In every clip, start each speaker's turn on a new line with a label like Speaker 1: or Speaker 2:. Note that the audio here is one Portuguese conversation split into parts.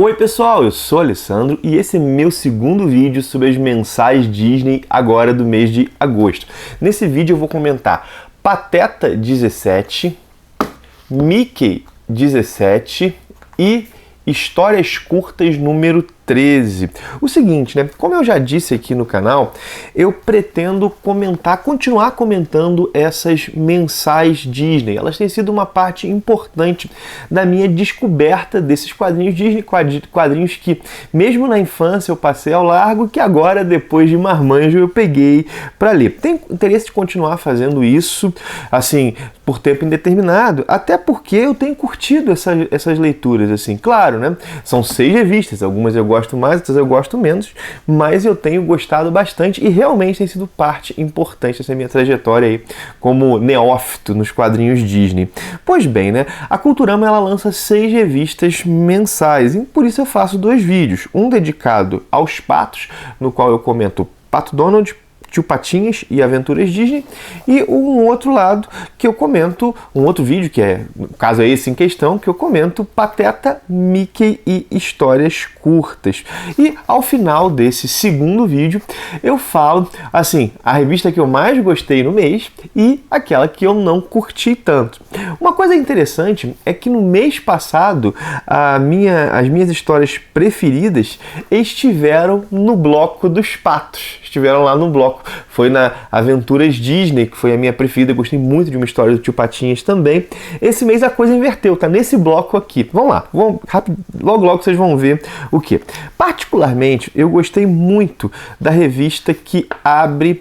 Speaker 1: Oi pessoal, eu sou o Alessandro e esse é meu segundo vídeo sobre as mensais Disney agora do mês de agosto. Nesse vídeo eu vou comentar Pateta 17, Mickey 17 e Histórias Curtas número 13. O seguinte, né? Como eu já disse aqui no canal, eu pretendo continuar comentando essas mensais Disney. Elas têm sido uma parte importante da minha descoberta desses quadrinhos Disney, quadrinhos que mesmo na infância eu passei ao largo, que agora, depois de marmanjo, eu peguei para ler. Tenho interesse de continuar fazendo isso, assim, por tempo indeterminado, até porque eu tenho curtido essas leituras, assim. Claro, né? São 6 revistas, algumas eu gosto mais, outras eu gosto menos, mas eu tenho gostado bastante e realmente tem sido parte importante dessa minha trajetória aí como neófito nos quadrinhos Disney. Pois bem, né? A Culturama ela lança 6 revistas mensais e por isso eu faço 2 vídeos, um dedicado aos patos, no qual eu comento Pato Donald, Tio Patinhas e Aventuras Disney, e um outro lado que eu comento, um outro vídeo que é, no caso é esse em questão, que eu comento Pateta, Mickey e Histórias Curtas. E ao final desse segundo vídeo eu falo, assim, a revista que eu mais gostei no mês e aquela que eu não curti tanto. Uma coisa interessante é que no mês passado as minhas histórias preferidas estiveram no bloco dos patos, estiveram lá no bloco. Foi na Aventuras Disney, que foi a minha preferida. Eu gostei muito de uma história do Tio Patinhas também. Esse mês a coisa inverteu, tá nesse bloco aqui. Vamos lá, rápido, logo vocês vão ver o que. Particularmente, eu gostei muito da revista que abre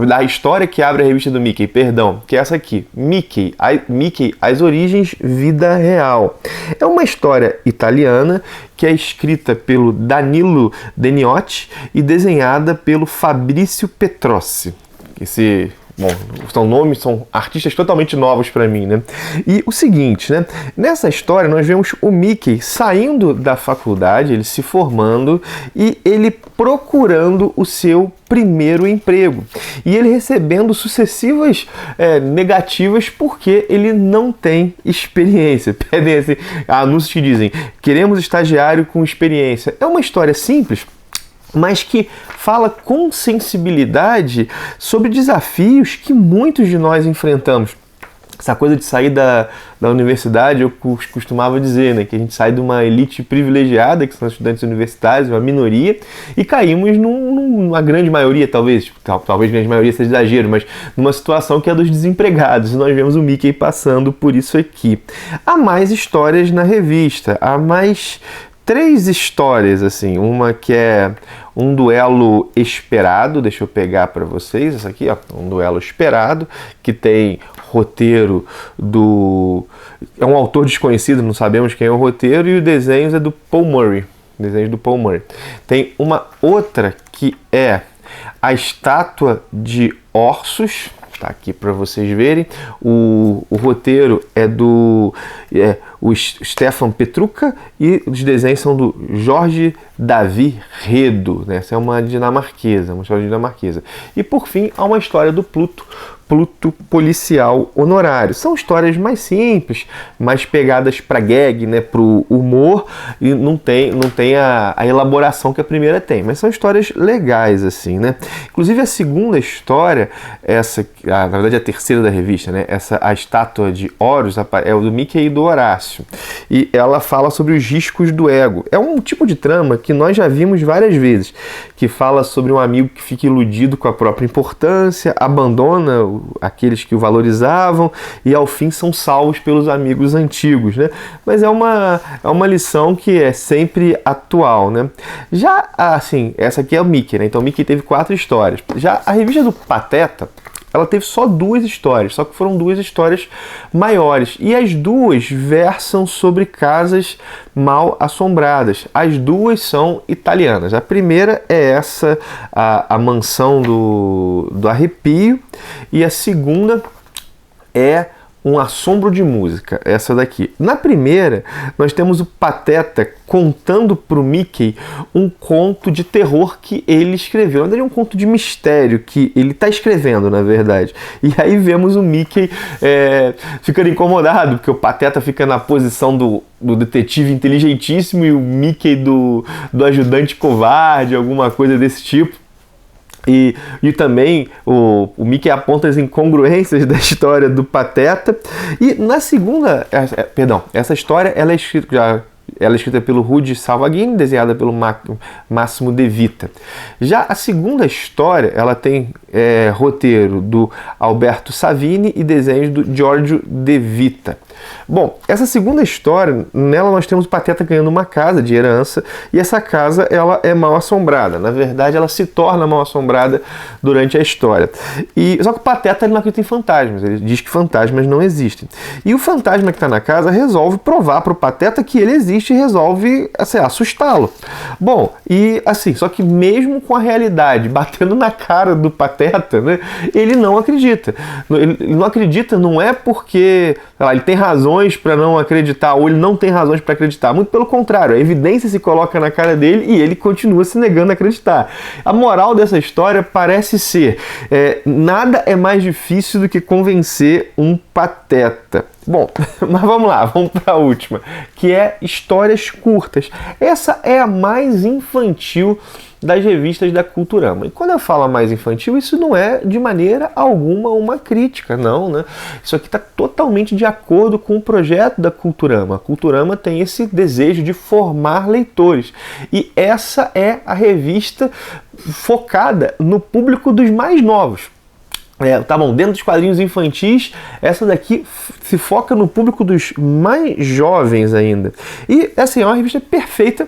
Speaker 1: da história que abre a revista do Mickey, perdão, que é essa aqui, Mickey, As Origens, Vida Real. É uma história italiana que é escrita pelo Danilo Deniotti e desenhada pelo Fabrício Petrossi. São artistas totalmente novos para mim, né? E o seguinte, né? Nessa história nós vemos o Mickey saindo da faculdade, ele se formando e ele procurando o seu primeiro emprego. E ele recebendo sucessivas negativas porque ele não tem experiência. Pedem assim, anúncios que dizem, queremos estagiário com experiência. É uma história simples, mas que fala com sensibilidade sobre desafios que muitos de nós enfrentamos. Essa coisa de sair da universidade, eu costumava dizer, né, que a gente sai de uma elite privilegiada, que são os estudantes universitários, uma minoria, e caímos numa grande maioria, talvez grande maioria seja exagero, mas numa situação que é dos desempregados. E nós vemos o Mickey passando por isso aqui. Há mais histórias na revista, há mais 3 histórias, assim, uma que é um duelo esperado, deixa eu pegar para vocês, essa aqui, ó, um duelo esperado, que tem roteiro é um autor desconhecido, não sabemos quem é o roteiro, e o desenho é do Paul Murray, desenhos do Paul Murray. Tem uma outra que é A Estátua de Orsos, tá aqui para vocês verem. O roteiro é do o Stefan Petrucca e os desenhos são do Jorge Davi Redo, né? Essa é uma história dinamarquesa. E por fim, há uma história do Pluto policial honorário. São histórias mais simples, mais pegadas para gag, né, pro humor, e não tem a elaboração que a primeira tem, mas são histórias legais, assim, né? Inclusive a segunda história, na verdade a terceira da revista, né, A Estátua de Horus, é o do Mickey e do Horácio, e ela fala sobre os riscos do ego. É um tipo de trama que nós já vimos várias vezes, que fala sobre um amigo que fica iludido com a própria importância, abandona aqueles que o valorizavam e ao fim são salvos pelos amigos antigos, né? Mas é uma lição que é sempre atual, né? Já, assim, essa aqui é o Mickey, né? Então o Mickey teve 4 histórias. Já a revista do Pateta, ela teve só 2 histórias, só que foram 2 histórias maiores. E as 2 versam sobre casas mal assombradas. As 2 são italianas. A primeira é essa, a Mansão do Arrepio. E a segunda é Um Assombro de Música, essa daqui. Na primeira, nós temos o Pateta contando para o Mickey um conto de terror que ele escreveu. Na verdade, é um conto de mistério que ele está escrevendo, na verdade. E aí vemos o Mickey ficando incomodado, porque o Pateta fica na posição do detetive inteligentíssimo e o Mickey do ajudante covarde, alguma coisa desse tipo. E também o Mickey aponta as incongruências da história do Pateta. E na segunda... essa história ela é escrita pelo Rudy Salvaggini, desenhada pelo Máximo De Vita. Já a segunda história, ela tem roteiro do Alberto Savini e desenhos do Giorgio De Vita. Bom, essa segunda história, nela nós temos o Pateta ganhando uma casa de herança, e essa casa ela é mal assombrada. Na verdade, ela se torna mal assombrada durante a história. Só que o Pateta ele não acredita em fantasmas, ele diz que fantasmas não existem. E o fantasma que está na casa resolve provar para o Pateta que ele existe e resolve assustá-lo. Bom, e assim, só que mesmo com a realidade batendo na cara do Pateta, né, ele não acredita. Ele não acredita, não é porque ele tem razões para não acreditar, ou ele não tem razões para acreditar. Muito pelo contrário, a evidência se coloca na cara dele e ele continua se negando a acreditar. A moral dessa história parece ser: nada é mais difícil do que convencer um pateta. Bom, mas vamos lá, vamos para a última, que é histórias curtas. Essa é a mais infantil das revistas da Culturama. E quando eu falo mais infantil, isso não é de maneira alguma uma crítica, não, né? Isso aqui está totalmente de acordo com o projeto da Culturama. A Culturama tem esse desejo de formar leitores. E essa é a revista focada no público dos mais novos. Tá bom, dentro dos quadrinhos infantis, essa daqui se foca no público dos mais jovens ainda. E assim, é uma revista perfeita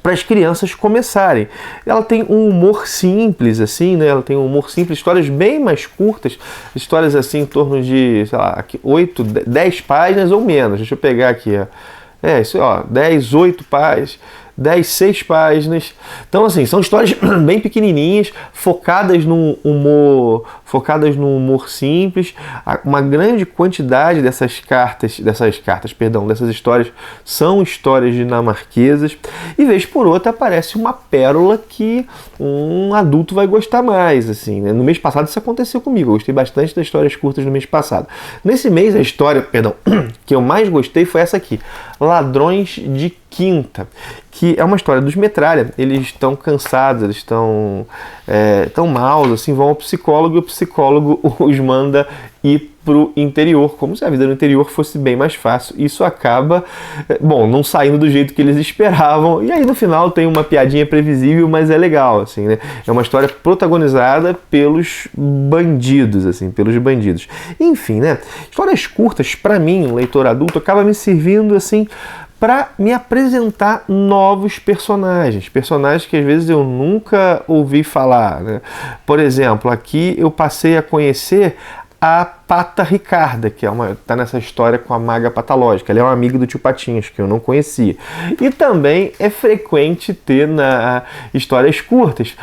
Speaker 1: para as crianças começarem. Ela tem um humor simples, assim, né? Ela tem um humor simples, histórias bem mais curtas, histórias assim em torno de, sei lá, 8, 10 páginas ou menos. Deixa eu pegar aqui, ó. Isso, ó, 10, 8 páginas. 10, 6 páginas. Então, assim, são histórias bem pequenininhas, focadas no humor simples. Uma grande quantidade dessas histórias são histórias dinamarquesas. E vez por outra aparece uma pérola que um adulto vai gostar mais, assim, né? No mês passado isso aconteceu comigo. Eu gostei bastante das histórias curtas no mês passado. Nesse mês a história, que eu mais gostei foi essa aqui, Ladrões de Quinta, que é uma história dos Metralha. Eles estão cansados, eles estão tão maus, assim, vão ao psicólogo e o psicólogo os manda ir pro interior, como se a vida no interior fosse bem mais fácil. Isso acaba, não saindo do jeito que eles esperavam, e aí no final tem uma piadinha previsível, mas é legal, assim, né? É uma história protagonizada pelos bandidos, assim, pelos bandidos. Enfim, né? Histórias curtas, para mim, um leitor adulto, acaba me servindo, assim, para me apresentar novos personagens que às vezes eu nunca ouvi falar, né? Por exemplo, aqui eu passei a conhecer a Pata Ricarda, que tá nessa história com a Maga Patológica. Ela é uma amiga do Tio Patinhas, que eu não conhecia. E também é frequente ter na histórias curtas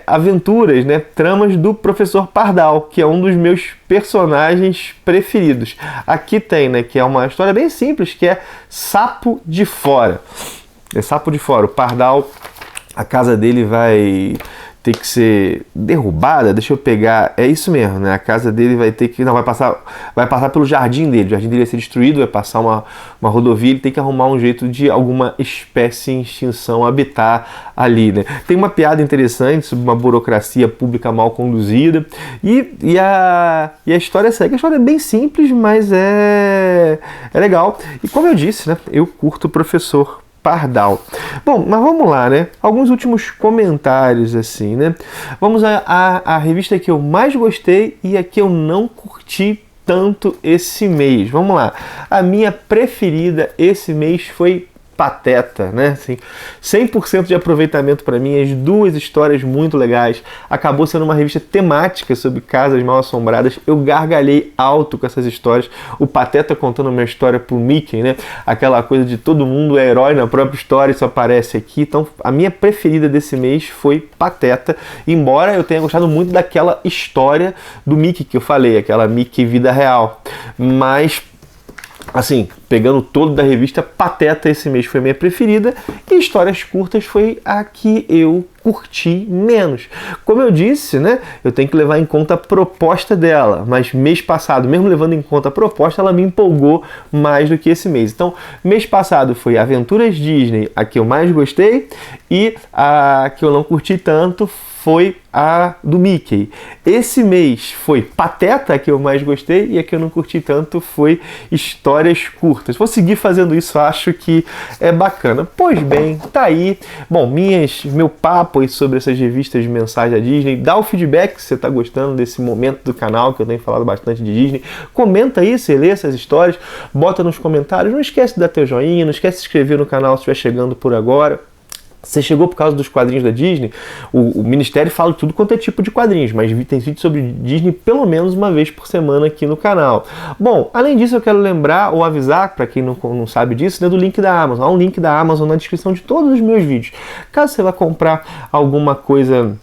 Speaker 1: aventuras, né, tramas do Professor Pardal, que é um dos meus personagens preferidos. Aqui tem, né, que é uma história bem simples, que é Sapo de Fora. Sapo de Fora. O Pardal, a casa dele vai ter que ser derrubada, deixa eu pegar, é isso mesmo, né? A casa dele vai ter que, vai passar pelo jardim dele, o jardim dele vai ser destruído, vai passar uma rodovia, ele tem que arrumar um jeito de alguma espécie em extinção habitar ali, né? Tem uma piada interessante sobre uma burocracia pública mal conduzida, e a história segue. A história é bem simples, mas é legal, e como eu disse, né? Eu curto o Professor Pardal. Bom, mas vamos lá, né? Alguns últimos comentários, assim, né? Vamos à revista que eu mais gostei e a que eu não curti tanto esse mês. Vamos lá. A minha preferida esse mês foi Pateta, né? Assim, 100% de aproveitamento para mim, as duas histórias muito legais. Acabou sendo uma revista temática sobre casas mal assombradas. Eu gargalhei alto com essas histórias. O Pateta contando uma história pro Mickey, né? Aquela coisa de todo mundo é herói na própria história, isso aparece aqui. Então, a minha preferida desse mês foi Pateta, embora eu tenha gostado muito daquela história do Mickey que eu falei, aquela Mickey vida real. Mas, assim, pegando todo da revista, Pateta esse mês foi a minha preferida e Histórias Curtas foi a que eu curti menos. Como eu disse, né, eu tenho que levar em conta a proposta dela, mas mês passado, mesmo levando em conta a proposta, ela me empolgou mais do que esse mês. Então, mês passado foi Aventuras Disney, a que eu mais gostei, e a que eu não curti tanto foi a do Mickey. Esse mês foi Pateta, a que eu mais gostei, e a que eu não curti tanto foi Histórias Curtas. Vou seguir fazendo isso, acho que é bacana. Pois bem, tá aí. Bom, meu papo aí sobre essas revistas mensais da Disney. Dá o feedback se você tá gostando desse momento do canal, que eu tenho falado bastante de Disney. Comenta aí se lê essas histórias, bota nos comentários. Não esquece de dar teu joinha, não esquece de se inscrever no canal se estiver chegando por agora. Você chegou por causa dos quadrinhos da Disney, o Ministério fala de tudo quanto é tipo de quadrinhos, mas tem vídeo sobre Disney pelo menos uma vez por semana aqui no canal. Bom, além disso eu quero lembrar ou avisar, para quem não sabe disso, né, do link da Amazon. Há um link da Amazon na descrição de todos os meus vídeos. Caso você vá comprar alguma coisa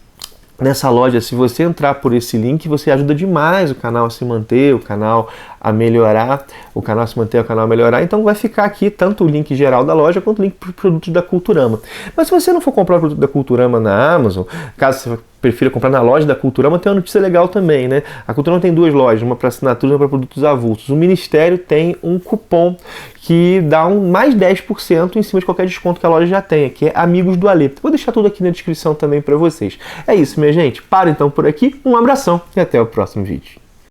Speaker 1: nessa loja, se você entrar por esse link, você ajuda demais o canal a se manter, o canal a melhorar, o canal a se manter, o canal a melhorar. Então vai ficar aqui tanto o link geral da loja quanto o link para os produtos da Culturama. Mas se você não for comprar o produto da Culturama na Amazon, caso você prefira comprar na loja da Culturama, tem uma notícia legal também, né? A Culturama tem duas lojas, uma para assinatura e uma para produtos avulsos. O Ministério tem um cupom que dá mais 10% em cima de qualquer desconto que a loja já tenha, que é Amigos do Alê. Vou deixar tudo aqui na descrição também para vocês. É isso, minha gente. Paro então por aqui, um abração e até o próximo vídeo.